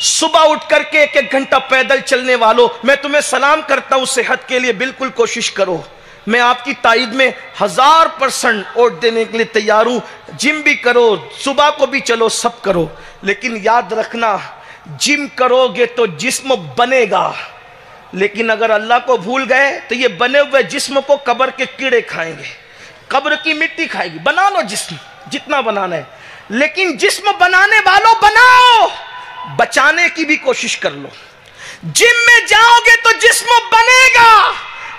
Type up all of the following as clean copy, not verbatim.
صبح اٹھ کر کے 1-1 گھنٹہ پیدل چلنے والوں، میں تمہیں سلام کرتا ہوں، صحت کے لیے بالکل کوشش کرو، میں آپ کی تائید میں 1000% ووٹ دینے کے لیے تیار ہوں، جم بھی کرو، صبح کو بھی چلو، سب کرو، لیکن یاد رکھنا جم کرو گے تو جسم بنے گا، لیکن اگر اللہ کو بھول گئے تو یہ بنے ہوئے جسم کو قبر کے کیڑے کھائیں گے، قبر کی مٹی کھائے گی۔ بنا لو جسم جتنا بنانا ہے، لیکن جسم بنانے والوں بناؤ، بچانے کی بھی کوشش کر لو۔ جم میں جاؤ گے تو جسم بنے گا،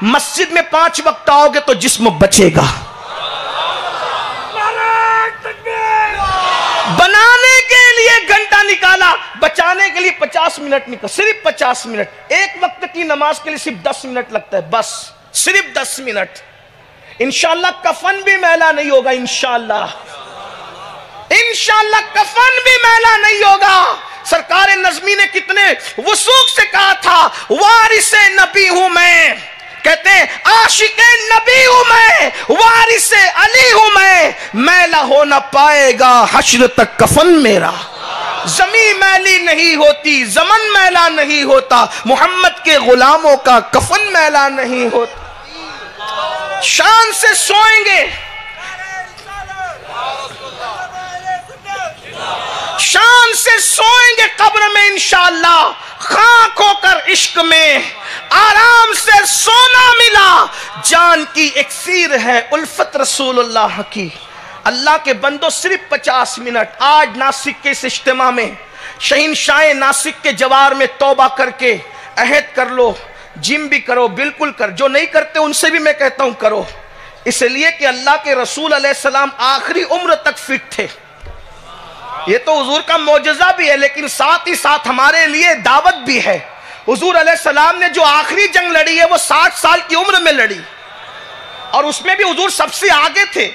مسجد میں 5 وقت آؤ گے تو جسم بچے گا۔ بنانے کے لیے گھنٹہ نکالا، بچانے کے لیے 50 منٹ نکالا، صرف 50 منٹ۔ ایک وقت کی نماز کے لیے صرف 10 منٹ لگتا ہے، بس صرف 10 منٹ۔ انشاءاللہ کفن بھی میلا نہیں ہوگا، انشاءاللہ کفن بھی میلا نہیں ہوگا۔ سرکار نظمی نے کتنے وثوق سے کہا تھا، وارث نبی ہوں میں، کہتے ہیں عاشق نبی ہوں میں، وارث علی ہوں میں، میلا ہو نہ پائے گا حشر تک کفن میرا۔ زمین میلی نہیں ہوتی، زمن میلا نہیں ہوتا، محمد کے غلاموں کا کفن میلا نہیں ہوتا۔ شان سے سوئیں گے، شان سے سوئیں گے قبر میں انشاءاللہ، خاک ہو کر عشق میں آرام سے سونا ملا، جان کی اکسیر ہے الفت رسول اللہ کی۔ اللہ کے بندوں صرف 50 منٹ۔ آج ناسک کے اس اجتماع میں شہنشاہ ناسک کے جوار میں توبہ کر کے عہد کر لو، جم بھی کرو، بالکل کر، جو نہیں کرتے ان سے بھی میں کہتا ہوں کرو، اس لیے کہ اللہ کے رسول علیہ السلام آخری عمر تک فٹ تھے۔ یہ تو حضور کا معجزہ بھی ہے، لیکن ساتھ ہی ساتھ ہمارے لیے دعوت بھی ہے۔ حضور علیہ السلام نے جو آخری جنگ لڑی ہے وہ 60 سال کی عمر میں لڑی، اور اس میں بھی حضور سب سے آگے تھے،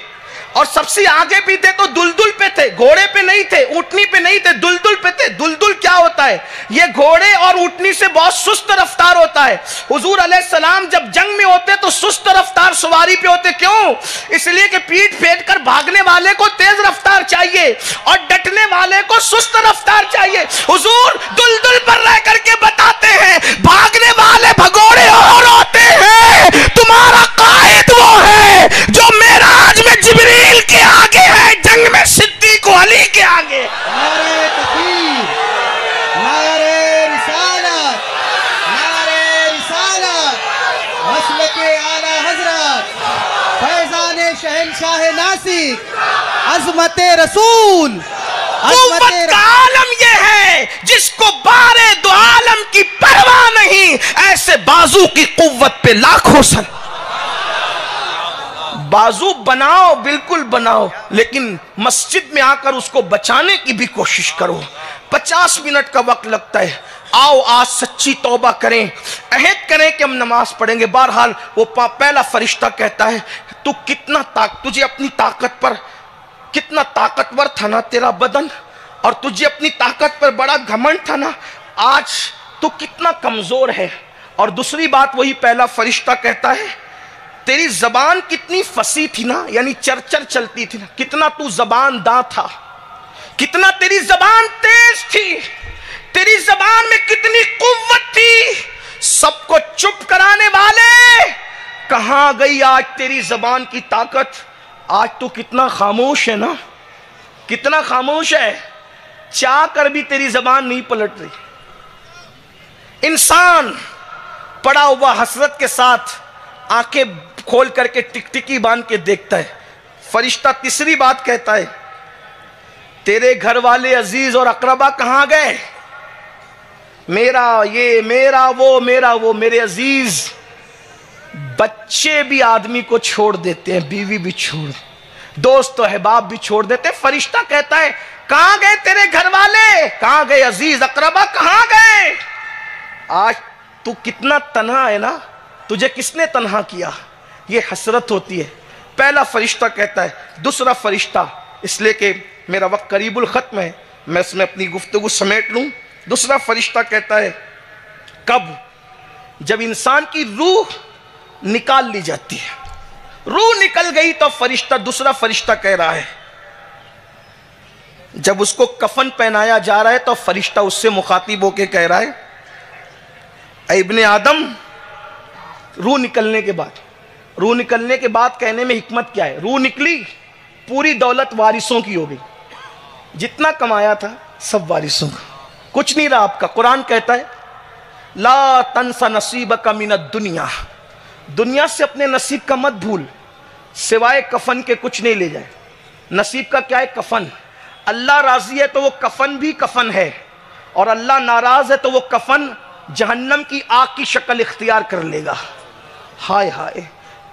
اور سب سے آگے بھی تھے تو دلدل پہ تھے، گھوڑے پہ نہیں تھے، اونٹنی پہ نہیں تھے، دلدل پہ تھے۔ دلدل کیا ہوتا ہے؟ یہ گھوڑے اور اونٹنی سے بہت سست رفتار ہوتا ہے۔ حضور علیہ السلام جب جنگ میں ہوتے تو سست رفتار سواری پہ ہوتے، کیوں؟ اس لیے کہ پیٹ پھیر کر بھاگنے والے کو تیز رفتار چاہیے اور ڈٹنے والے کو سست رفتار چاہیے۔ حضور دلدل پر رہ کر کے بتاتے ہیں، بھاگنے والے بھگوڑے اور ہوتے ہیں، تمہارا قائد وہ ہے جو معراج میں جبریل کے آگے ہے، جنگ میں صدیق و علی کے آگے۔ نعرہ تکبیر، نعرہ رسالت، نعرہ رسالت، مسلک اعلی حضرت فیضان شہنشاہ ناسک، عظمت رسول، قوت کا عالم یہ ہے جس کو بارے دو عالم کی پرواہ نہیں، ایسے بازو کی قوت پہ لاکھوں سن۔ بازو بناؤ، بالکل بناؤ، لیکن مسجد میں آ کر اس کو بچانے کی بھی کوشش کرو۔ 50 منٹ کا وقت لگتا ہے۔ آؤ آج سچی توبہ کریں، عہد کریں کہ ہم نماز پڑھیں گے۔ بہرحال وہ پہلا فرشتہ کہتا ہے، تو کتنا تجھے اپنی طاقت پر کتنا طاقتور تھا نا تیرا بدن، اور تجھے اپنی طاقت پر بڑا گھمنڈ تھا نا، آج تو کتنا کمزور ہے۔ اور دوسری بات وہی پہلا فرشتہ کہتا ہے، تیری زبان کتنی فصیح تھی نا، یعنی چرچر چلتی تھی نا، کتنا تو زبان داں تھا، کتنا تیری زبان تیز تھی، تیری زبان میں کتنی قوت تھی، سب کو چپ کرانے والے کہاں گئی آج تیری زبان کی طاقت؟ آج تو کتنا خاموش ہے نا، کتنا خاموش ہے، چاہ کر بھی تیری زبان نہیں پلٹ رہی۔ انسان پڑا ہوا حسرت کے ساتھ آنکھیں کھول کر کے ٹکٹکی باندھ کے دیکھتا ہے۔ فرشتہ تیسری بات کہتا ہے، تیرے گھر والے عزیز اور اقربا کہاں گئے؟ میرا یہ، میرا وہ، میرا وہ۔ میرے عزیز، بچے بھی آدمی کو چھوڑ دیتے ہیں، بیوی بھی چھوڑ، دوست و احباب بھی چھوڑ دیتے ہیں۔ فرشتہ کہتا ہے، کہاں گئے تیرے گھر والے؟ کہاں گئے عزیز اقربا؟ کہاں گئے؟ آج تو کتنا تنہا ہے نا، تجھے کس نے تنہا کیا؟ یہ حسرت ہوتی ہے۔ پہلا فرشتہ کہتا ہے۔ دوسرا فرشتہ، اس لیے کہ میرا وقت قریب الختم ہے، میں اس میں اپنی گفتگو سمیٹ لوں۔ دوسرا فرشتہ کہتا ہے، کب؟ جب انسان کی روح نکال لی جاتی ہے، روح نکل گئی تو فرشتہ، دوسرا فرشتہ کہہ رہا ہے، جب اس کو کفن پہنایا جا رہا ہے تو فرشتہ اس سے مخاطب ہو کے کہہ رہا ہے اے ابن آدم، روح نکلنے کے بعد کہنے میں حکمت کیا ہے؟ روح نکلی، پوری دولت وارثوں کی ہو گئی، جتنا کمایا تھا سب وارثوں کا، کچھ نہیں رہا آپ کا۔ قرآن کہتا ہے لا تنس نصیبک من الدنیا، دنیا سے اپنے نصیب کا مت بھول، سوائے کفن کے کچھ نہیں لے جائے۔ نصیب کا کیا ہے؟ کفن۔ اللہ راضی ہے تو وہ کفن بھی کفن ہے، اور اللہ ناراض ہے تو وہ کفن جہنم کی آگ کی شکل اختیار کر لے گا۔ ہائے ہائے،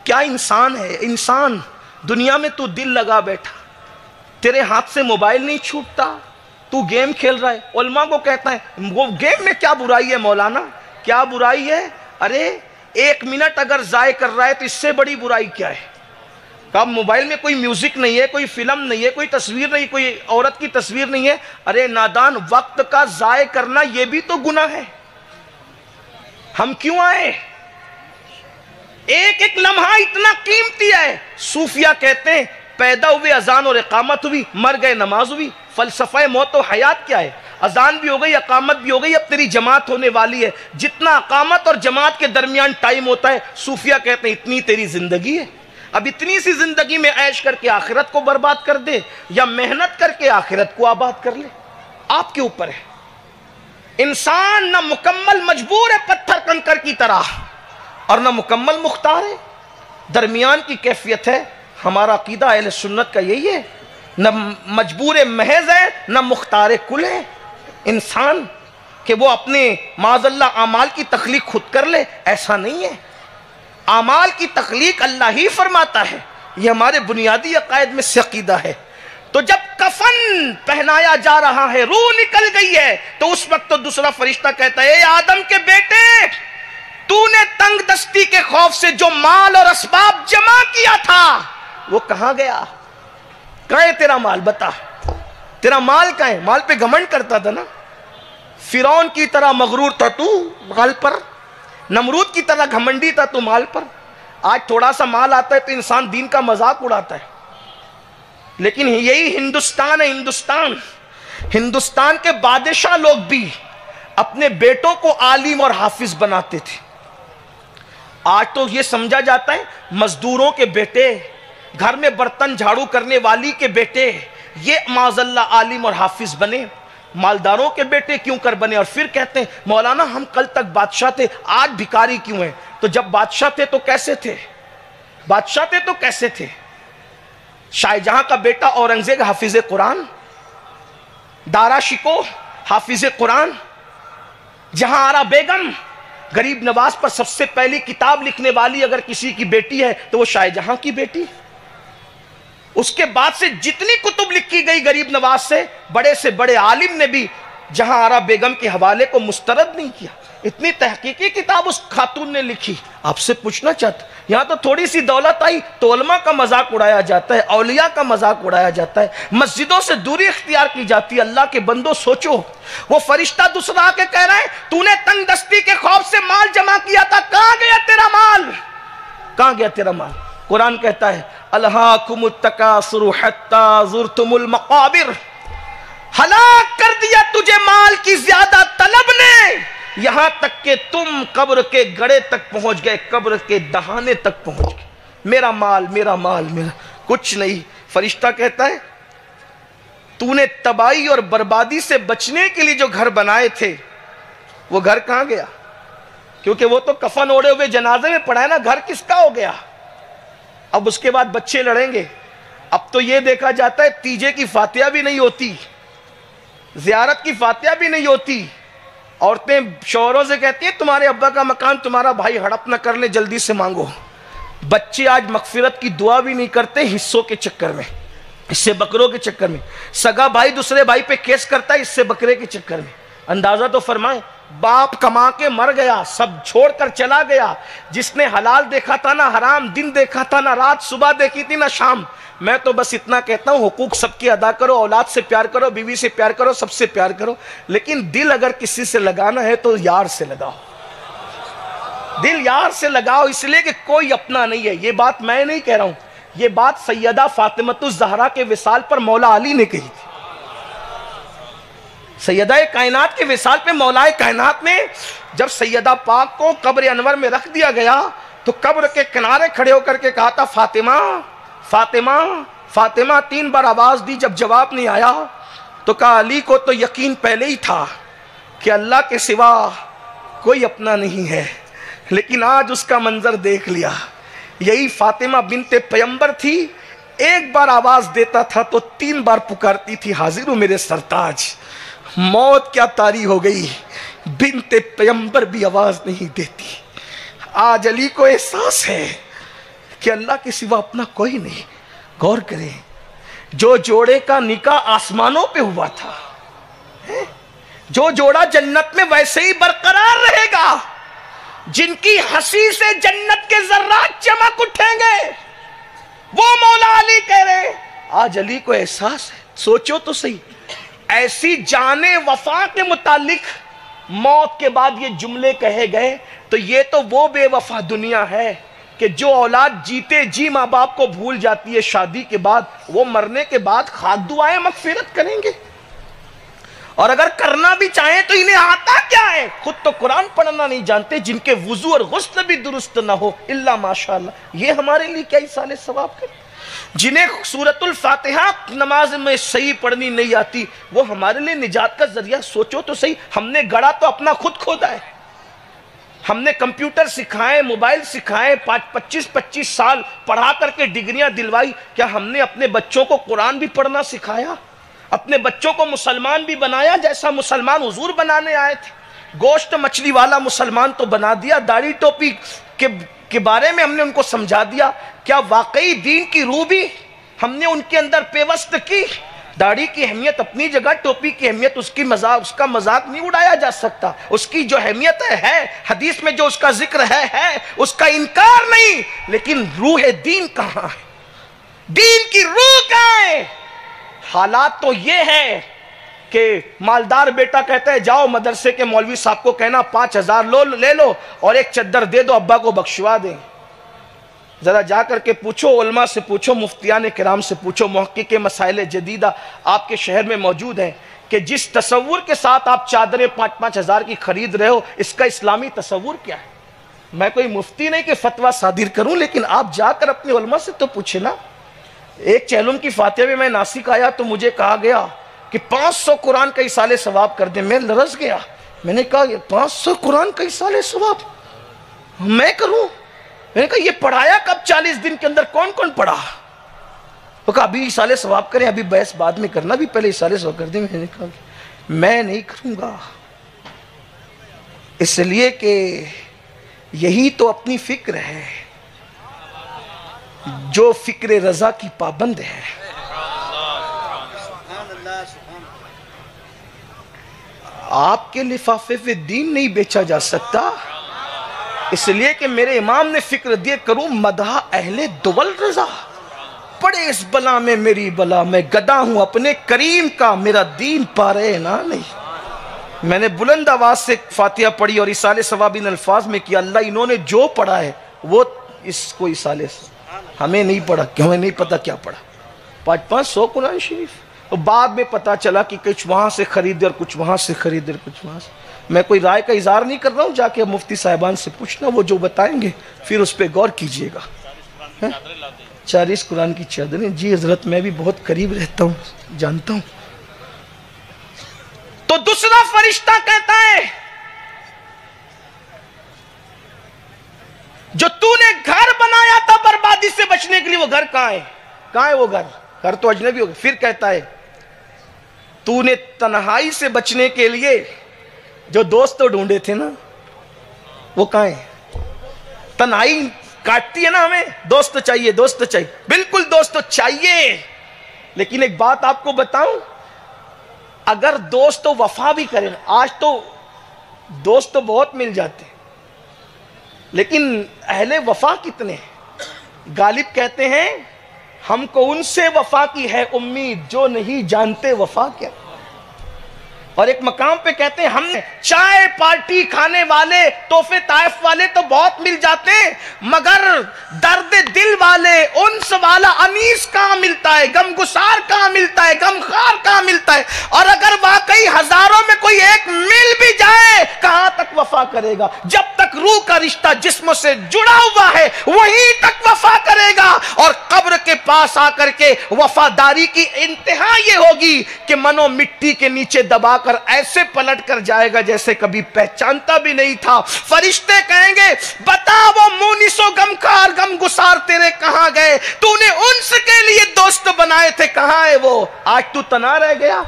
کیا انسان ہے انسان! دنیا میں تو دل لگا بیٹھا، تیرے ہاتھ سے موبائل نہیں چھوٹتا، تو گیم کھیل رہا ہے۔ علماء کو کہتا ہے وہ گیم میں کیا برائی ہے مولانا؟ کیا برائی ہے؟ ارے 1 منٹ اگر ضائع کر رہا ہے تو اس سے بڑی برائی کیا ہے؟ کہا موبائل میں کوئی میوزک نہیں ہے، کوئی فلم نہیں ہے، کوئی تصویر نہیں، کوئی عورت کی تصویر نہیں ہے۔ ارے نادان، وقت کا ضائع کرنا یہ بھی تو گناہ ہے۔ ہم کیوں آئے؟ ایک ایک لمحہ اتنا قیمتی ہے۔ صوفیہ کہتے ہیں پیدا ہوئے اذان اور اقامت ہوئی، مر گئے نماز ہوئی۔ فلسفہ موت و حیات کیا ہے؟ اذان بھی ہو گئی، اقامت بھی ہو گئی، اب تیری جماعت ہونے والی ہے۔ جتنا اقامت اور جماعت کے درمیان ٹائم ہوتا ہے، صوفیہ کہتے ہیں اتنی تیری زندگی ہے۔ اب اتنی سی زندگی میں عیش کر کے آخرت کو برباد کر دے، یا محنت کر کے آخرت کو آباد کر لے، آپ کے اوپر ہے۔ انسان نہ مکمل مجبور ہے پتھر کنکر کی طرح، اور نہ مکمل مختار ہے، درمیان کی کیفیت ہے۔ ہمارا عقیدہ اہل سنت کا یہی ہے، نہ مجبور محض ہے نہ مختار کل ہے انسان، کہ وہ اپنے معاذ اللہ اعمال کی تخلیق خود کر لے، ایسا نہیں ہے۔ اعمال کی تخلیق اللہ ہی فرماتا ہے، یہ ہمارے بنیادی عقائد میں سے عقیدہ ہے۔ تو جب کفن پہنایا جا رہا ہے، روح نکل گئی ہے، تو اس وقت تو دوسرا فرشتہ کہتا ہے اے آدم کے بیٹے، تو نے تنگ دستی کے خوف سے جو مال اور اسباب جمع کیا تھا وہ کہاں گیا؟ کہاں ہے تیرا مال؟ بتا، تیرا مال کہاں ہے؟ مال پہ گھمنڈ کرتا تھا نا، فرعون کی طرح مغرور تھا تو مال پر، نمرود کی طرح گھمنڈی تھا تو مال پر۔ آج تھوڑا سا مال آتا ہے تو انسان دین کا مذاق اڑاتا ہے، لیکن یہی ہندوستان ہے۔ ہندوستان کے بادشاہ لوگ بھی اپنے بیٹوں کو عالم اور حافظ بناتے تھے۔ آج تو یہ سمجھا جاتا ہے مزدوروں کے بیٹے، گھر میں برتن جھاڑو کرنے والی کے بیٹے، یہ معاذ اللہ عالم اور حافظ بنے، مالداروں کے بیٹے کیوں کر بنے؟ اور پھر کہتے ہیں مولانا ہم کل تک بادشاہ تھے، آج بھکاری کیوں ہیں؟ تو جب بادشاہ تھے تو کیسے تھے؟ بادشاہ تھے تو کیسے تھے؟ شاہ جہاں کا بیٹا اورنگزیب حافظ قرآن، دارا شکوہ حافظ قرآن، جہاں آرا بیگم غریب نواز پر سب سے پہلی کتاب لکھنے والی اگر کسی کی بیٹی ہے تو وہ شاہ جہاں کی بیٹی۔ اس کے بعد سے جتنی کتب لکھی گئی غریب نواز سے بڑے عالم نے بھی جہاں آرا بیگم کے حوالے کو مسترد نہیں کیا۔ اتنی تحقیقی کتاب اس خاتون نے لکھی۔ آپ سے پوچھنا چاہتا، یہاں تو تھوڑی سی دولت آئی تو علماء کا مذاق اڑایا جاتا ہے، اولیاء کا مذاق اڑایا جاتا ہے، مسجدوں سے دوری اختیار کی جاتی ہے۔ اللہ کے بندو سوچو، وہ فرشتہ دوسرا آ کے کہہ رہا ہے تو نے تنگ دستی کے خوف سے مال جمع کیا تھا، کہاں گیا تیرا مال؟ کہاں گیا تیرا مال؟ قرآن کہتا ہے الہاکم التکاثر حتی زرتم المقابر، ہلاک کر دیا تجھے مال کی زیادہ طلب نے، یہاں تک کہ تم قبر کے گڑے تک پہنچ گئے، قبر کے دہانے تک پہنچ گئے۔ میرا مال میرا مال میرا، کچھ نہیں۔ فرشتہ کہتا ہے تو نے تباہی اور بربادی سے بچنے کے لیے جو گھر بنائے تھے وہ گھر کہاں گیا؟ کیونکہ وہ تو کفن اوڑے ہوئے جنازے میں پڑا ہے نا، گھر کس کا ہو گیا؟ اب اس کے بعد بچے لڑیں گے۔ اب تو یہ دیکھا جاتا ہے تیجے کی فاتحہ بھی نہیں ہوتی، زیارت کی فاتحہ بھی نہیں ہوتی۔ عورتیں شوہروں سے کہتی ہیں تمہارے ابا کا مکان تمہارا بھائی ہڑپ نہ کر لے، جلدی سے مانگو۔ بچے آج مغفرت کی دعا بھی نہیں کرتے، حصوں کے چکر میں، حصے بکروں کے چکر میں۔ سگا بھائی دوسرے بھائی پہ کیس کرتا ہے حصے بکرے کے چکر میں۔ اندازہ تو فرمائیں، باپ کما کے مر گیا، سب چھوڑ کر چلا گیا، جس نے حلال دیکھا تھا نہ حرام، دن دیکھا تھا نہ رات، صبح دیکھی تھی نہ شام۔ میں تو بس اتنا کہتا ہوں حقوق سب کی ادا کرو، اولاد سے پیار کرو، بیوی سے پیار کرو، سب سے پیار کرو، لیکن دل اگر کسی سے لگانا ہے تو یار سے لگاؤ، دل یار سے لگاؤ، اس لیے کہ کوئی اپنا نہیں ہے۔ یہ بات میں نہیں کہہ رہا ہوں، یہ بات سیدہ فاطمۃ الزہرا کے وصال پر مولا علی نے کہی تھی۔ سیدہ کائنات کے وصال پہ مولائے کائنات نے جب سیدہ پاک کو قبر انور میں رکھ دیا گیا تو قبر کے کنارے کھڑے ہو کر کے کہا تھا فاطمہ فاطمہ فاطمہ، 3 بار آواز دی، جب جواب نہیں آیا تو کہا علی کو تو یقین پہلے ہی تھا کہ اللہ کے سوا کوئی اپنا نہیں ہے، لیکن آج اس کا منظر دیکھ لیا۔ یہی فاطمہ بنت پیمبر تھی، ایک بار آواز دیتا تھا تو 3 بار پکارتی تھی حاضر ہوں میرے سرتاج۔ موت کیا طاری ہو گئی، بنت پیمبر بھی آواز نہیں دیتی۔ آج علی کو احساس ہے کہ اللہ کے سوا اپنا کوئی نہیں۔ غور کریں، جو جوڑے کا نکاح آسمانوں پہ ہوا تھا، جو جوڑا جنت میں ویسے ہی برقرار رہے گا، جن کی ہنسی سے جنت کے ذرات چمک اٹھیں گے، وہ مولا علی کہہ رہے۔ آج علی کو احساس ہے، سوچو تو صحیح، ایسی جان وفا کے متعلق موت کے بعد یہ جملے کہے گئے تو یہ تو وہ بے وفا دنیا ہے کہ جو اولاد جیتے جی ماں باپ کو بھول جاتی ہے شادی کے بعد، وہ مرنے کے بعد خاک دعائیں مغفرت کریں گے، اور اگر کرنا بھی چاہیں تو انہیں آتا کیا ہے، خود تو قرآن پڑھنا نہیں جانتے، جن کے وضو اور غسل بھی درست نہ ہو الا ماشاءاللہ، یہ ہمارے لیے کیا ایصال ثواب کرے۔ جنہیں سورۃ الفاتحہ نماز میں صحیح پڑھنی نہیں آتی، وہ ہمارے لیے نجات کا ذریعہ۔ سوچو تو صحیح، ہم نے گڑا تو اپنا خود کھودا ہے، ہم نے کمپیوٹر سکھائے، موبائل سکھائے، 25 سال پڑھا کر کے ڈگریاں دلوائی، کیا ہم نے اپنے بچوں کو قرآن بھی پڑھنا سکھایا، اپنے بچوں کو مسلمان بھی بنایا جیسا مسلمان حضور بنانے آئے تھے؟ گوشت مچھلی والا مسلمان تو بنا دیا، داڑھی ٹوپی کے بارے میں ہم نے ان کو سمجھا دیا، کیا واقعی دین کی روح بھی ہم نے ان کے اندر پیوست کی؟ داڑھی کی اہمیت اپنی جگہ، ٹوپی کی اہمیت اس کا مذاق نہیں اڑایا جا سکتا، اس کی جو اہمیت ہے حدیث میں جو اس کا ذکر ہے اس کا انکار نہیں، لیکن روح دین کہاں ہے؟ دین کی روح کہاں ہے؟ حالات تو یہ ہے کہ مالدار بیٹا کہتا ہے جاؤ مدرسے کے مولوی صاحب کو کہنا 5000 لے لو اور ایک چادر دے دو، ابا کو بخشوا دیں۔ ذرا جا کر کے پوچھو، علماء سے پوچھو، مفتیان کرام سے پوچھو، محقق مسائل جدیدہ آپ کے شہر میں موجود ہیں کہ جس تصور کے ساتھ آپ چادریں 5-5 ہزار کی خرید رہے ہو، اس کا اسلامی تصور کیا ہے؟ میں کوئی مفتی نہیں کہ فتویٰ صادر کروں، لیکن آپ جا کر اپنے علماء سے تو پوچھے نا۔ ایک چہلم کی فاتحہ میں میں ناسک آیا تو مجھے کہا گیا کہ 500 قرآن کا ایصال ثواب کر دیں، میں لرز گیا، میں نے کہا 500 قرآن کا ایصال ثواب میں کروں؟ میں نے کہا یہ پڑھایا کب 40 دن کے اندر، کون کون پڑھا؟ وہ کہا ابھی ایصال ثواب کریں، ابھی بحث بعد میں کرنا، بھی پہلے ایصال ثواب کر دیں۔ میں نے کہا میں نہیں کروں گا، اس لیے کہ یہی تو اپنی فکر ہے جو فکر رضا کی پابند ہے۔ آپ کے لفافے پہ دین نہیں بیچا جا سکتا، اس لیے کہ میرے امام نے فکر دیے کروں مدح اہل دول رضا، پڑے اس بلا میں میری بلا، میں گدا ہوں اپنے کریم کا، میرا دین پارے نہ نہیں۔ میں نے بلند آواز سے فاتحہ پڑھی اور ایصال ثواب ان الفاظ میں کیا، اللہ انہوں نے جو پڑھا ہے وہ اس کو ایصال ہمیں نہیں پڑھا، کہ ہمیں نہیں پتا کیا پڑھا، 500 قرآن شریف۔ تو بعد میں پتا چلا کہ کچھ وہاں سے خریدے اور کچھ وہاں سے خریدے اور کچھ وہاں سے۔ میں کوئی رائے کا اظہار نہیں کر رہا ہوں، جا کے مفتی صاحبان سے پوچھنا، وہ جو بتائیں گے پھر اس پہ غور کیجئے گا۔ 40 قرآن کی چادریں، جی حضرت میں بھی بہت قریب رہتا ہوں، جانتا ہوں۔ تو دوسرا فرشتہ کہتا ہے جو تو نے گھر بنایا تھا بربادی سے بچنے کے لیے، وہ گھر کہاں ہے؟ کہاں ہے وہ گھر؟ گھر تو اجنبی ہو گیا۔ پھر کہتا ہے تو نے تنہائی سے بچنے کے لیے جو دوست ڈھونڈے تھے نا، وہ کہاں ہے؟ تنہائی کاٹتی ہے نا ہمیں، دوست چاہیے، دوست چاہیے، بالکل دوست چاہیے، لیکن ایک بات آپ کو بتاؤں، اگر دوست وفا بھی کریں، آج تو دوست تو بہت مل جاتے ہیں لیکن اہل وفا کتنے ہیں؟ غالب کہتے ہیں ہم کو ان سے وفا کی ہے امید جو نہیں جانتے وفا کیا۔ اور ایک مقام پہ کہتے ہیں ہم چائے پارٹی کھانے والے تحفے طائف والے تو بہت مل جاتے ہیں، مگر درد دل والے انس والا انیس کہاں ملتا ہے، غم گسار کہاں ملتا ہے، غم خار کہاں ملتا ہے؟ اور اگر واقعی ہزاروں میں کوئی ایک مل بھی جائے کہاں تک وفا کرے گا؟ جب تک روح کا رشتہ جسم سے جڑا ہوا ہے وہیں تک وفا کرے گا۔ اور قبر کے پاس آ کر کے وفاداری کی انتہا یہ ہوگی کہ منو مٹی کے نیچے دبا کر ایسے پلٹ کر جائے گا جیسے کبھی پہچانتا بھی نہیں تھا۔ فرشتے کہیں گے بتا وہ مونس و غمخار غم گسار تیرے کہاں گئے، تو نے انس کے لیے دوست بنائے تھے کہاں ہے وہ؟ آج تو تنہا رہ گیا۔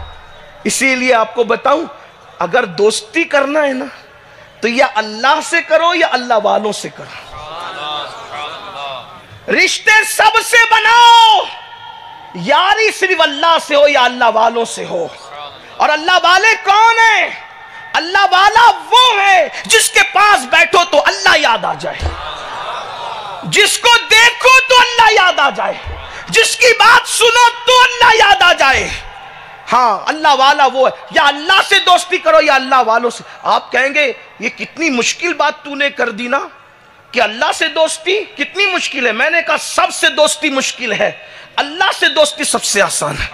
اسی لیے آپ کو بتاؤں اگر دوستی کرنا ہے نا تو یا اللہ سے کرو یا اللہ والوں سے کرو۔ رشتے سب سے بناؤ، یاری صرف اللہ سے ہو یا اللہ والوں سے ہو۔ اور اللہ والے کون ہیں؟ اللہ والا وہ ہے جس کے پاس بیٹھو تو اللہ یاد آ جائے، جس کو دیکھو تو اللہ یاد آ جائے، جس کی بات سنو تو اللہ یاد آ جائے۔ ہاں اللہ والا وہ ہے۔ یا اللہ سے دوستی کرو یا اللہ والوں سے۔ آپ کہیں گے یہ کتنی مشکل بات تو نے کر دی نا، کہ اللہ سے دوستی کتنی مشکل ہے۔ میں نے کہا سب سے دوستی مشکل ہے، اللہ سے دوستی سب سے آسان ہے۔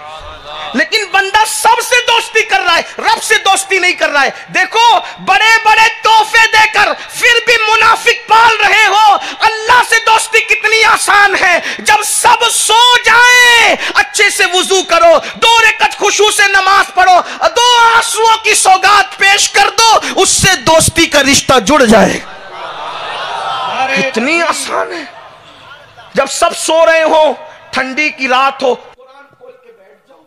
لیکن بندہ سب سے دوستی کر رہا ہے، رب سے دوستی نہیں کر رہا ہے۔ دیکھو بڑے بڑے تحفے دے کر پھر بھی منافق پال رہے ہو۔ اللہ سے دوستی کتنی آسان ہے۔ جب سب سو جائیں اچھے سے وضو کرو، 2 رکعت خشوع سے نماز پڑھو، 2 آنسوؤں کی سوگات پیش کر دو، اس سے دوستی کا رشتہ جڑ جائے۔ کتنی آسان ہے۔ جب سب سو رہے ہو، ٹھنڈی کی رات ہو، قرآن کھول کے بیٹھ جاؤ،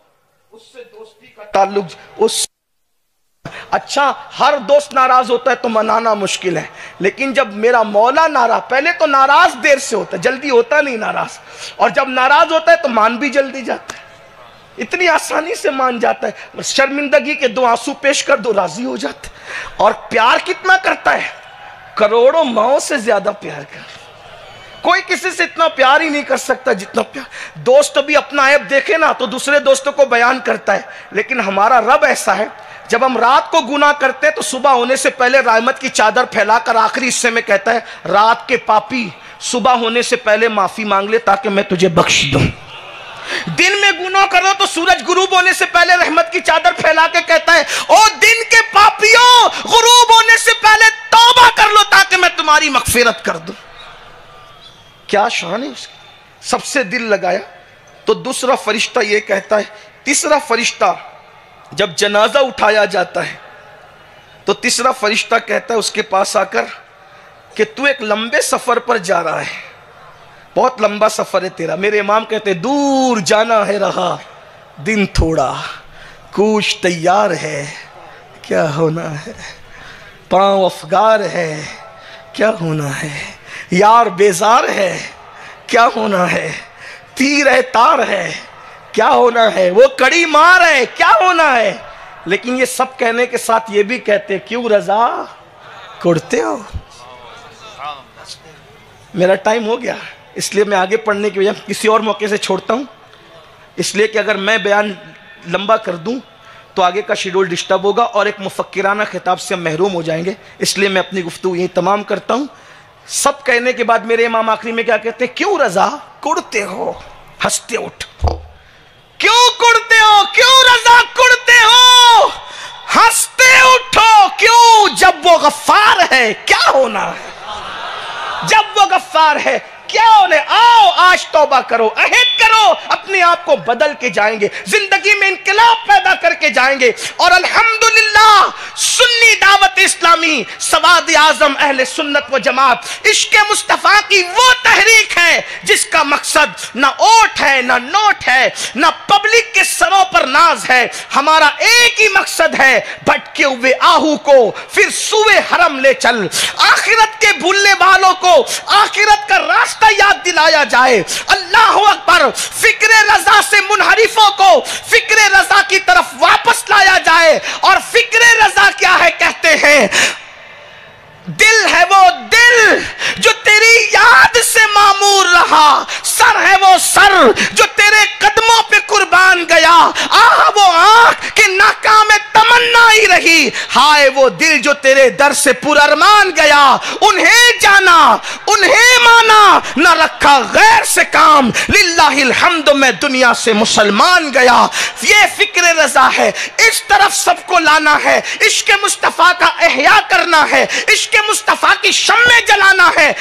اس سے دوستی کا تعلق اس۔ اچھا ہر دوست ناراض ہوتا ہے تو منانا مشکل ہے، لیکن جب میرا مولا ناراض، پہلے تو ناراض دیر سے ہوتا ہے، جلدی ہوتا نہیں ناراض، اور جب ناراض ہوتا ہے تو مان بھی جلدی جاتا ہے، اتنی آسانی سے مان جاتا ہے۔ شرمندگی کے 2 آنسو پیش کر دو راضی ہو جاتا ہے۔ اور پیار کتنا کرتا ہے؟ کروڑوں ماؤں سے زیادہ پیار کرتا ہے۔ کوئی کسی سے اتنا پیار ہی نہیں کر سکتا جتنا پیار۔ دوست بھی اپنا عیب دیکھے نا تو دوسرے دوستوں کو بیان کرتا ہے، لیکن ہمارا رب ایسا ہے جب ہم رات کو گناہ کرتے ہیں تو صبح ہونے سے پہلے رحمت کی چادر پھیلا کر آخری حصے میں کہتا ہے رات کے پاپی صبح ہونے سے پہلے معافی مانگ لے تاکہ میں تجھے بخش دوں۔ دن میں گناہ کرو تو سورج غروب ہونے سے پہلے رحمت کی چادر پھیلا کے کہتا ہے او دن کے پاپیوں غروب ہونے سے پہلے توبہ کر لو تاکہ میں تمہاری مغفرت کر دوں۔ کیا شان ہے اس کی، سب سے دل لگایا۔ تو دوسرا فرشتہ یہ کہتا ہے، تیسرا فرشتہ جب جنازہ اٹھایا جاتا ہے تو تیسرا فرشتہ کہتا ہے اس کے پاس آ کر کہ تو ایک لمبے سفر پر جا رہا ہے، بہت لمبا سفر ہے تیرا۔ میرے امام کہتے دور جانا ہے رہا دن تھوڑا، کوچ تیار ہے کیا ہونا ہے، پاؤں افگار ہے کیا ہونا ہے، یار بیزار ہے کیا ہونا ہے، تیر ہے تار ہے کیا ہونا ہے، وہ کڑی مار ہے کیا ہونا ہے۔ لیکن یہ سب کہنے کے ساتھ یہ بھی کہتے کیوں رضا کرتے ہو۔ میرا ٹائم ہو گیا، اس لیے میں آگے پڑھنے کی وجہ کسی اور موقع سے چھوڑتا ہوں، اس لیے کہ اگر میں بیان لمبا کر دوں تو آگے کا شیڈول ڈسٹرب ہوگا اور ایک مفکرانہ خطاب سے ہم محروم ہو جائیں گے، اس لیے میں اپنی گفتگو یہیں تمام کرتا ہوں۔ سب کہنے کے بعد میرے امام آخری میں کیا کہتے ہیں، کیوں رضا کڑتے ہو، ہنستے اٹھ، کیوں کڑتے ہو، کیوں رضا کڑتے ہو، ہنستے اٹھو، کیوں، جب وہ غفار ہے کیا ہونا ہے، جب وہ غفار ہے کیا ہونے۔ آؤ آج توبہ کرو، عہد کرو، اپنے آپ کو بدل کے جائیں گے، زندگی میں انقلاب پیدا کر کے جائیں گے۔ اور الحمدللہ سنی دعوت اسلامی سواد اعظم اہل سنت و جماعت عشق مصطفیٰ کی وہ تحریک ہے جس کا مقصد نہ اوٹ ہے، نہ نوٹ ہے، نہ پبلک کے سروں پر ناز ہے۔ ہمارا ایک ہی مقصد ہے، بھٹکے ہوئے آہو کو پھر سوئے حرم لے چل، آخرت کے بھولنے والوں کو آخرت کا راستہ یاد دلایا جائے۔ اللہ اکبر، فکر رضا سے منحرفوں کو فکر رضا کی طرف واپس لایا جائے۔ اور فکر رضا کیا ہے کہتے ہیں، دل ہے وہ دل جو تیری یاد سے معمور رہا، سر ہے وہ سر جو تیرے قدموں پہ قربان گیا، آہ وہ آنکھ کہ ناکام تمنا تنہائی رہی، ہائے وہ دل جو تیرے در سے پرارمان گیا، انہیں جانا انہیں مانا، نہ رکھا غیر سے کام، للہ الحمد میں دنیا سے مسلمان گیا۔ یہ فکر رضا ہے، اس طرف سب کو لانا ہے، عشق مصطفیٰ کا احیاء کرنا ہے، عشق مصطفیٰ کی شمع جلانا ہے۔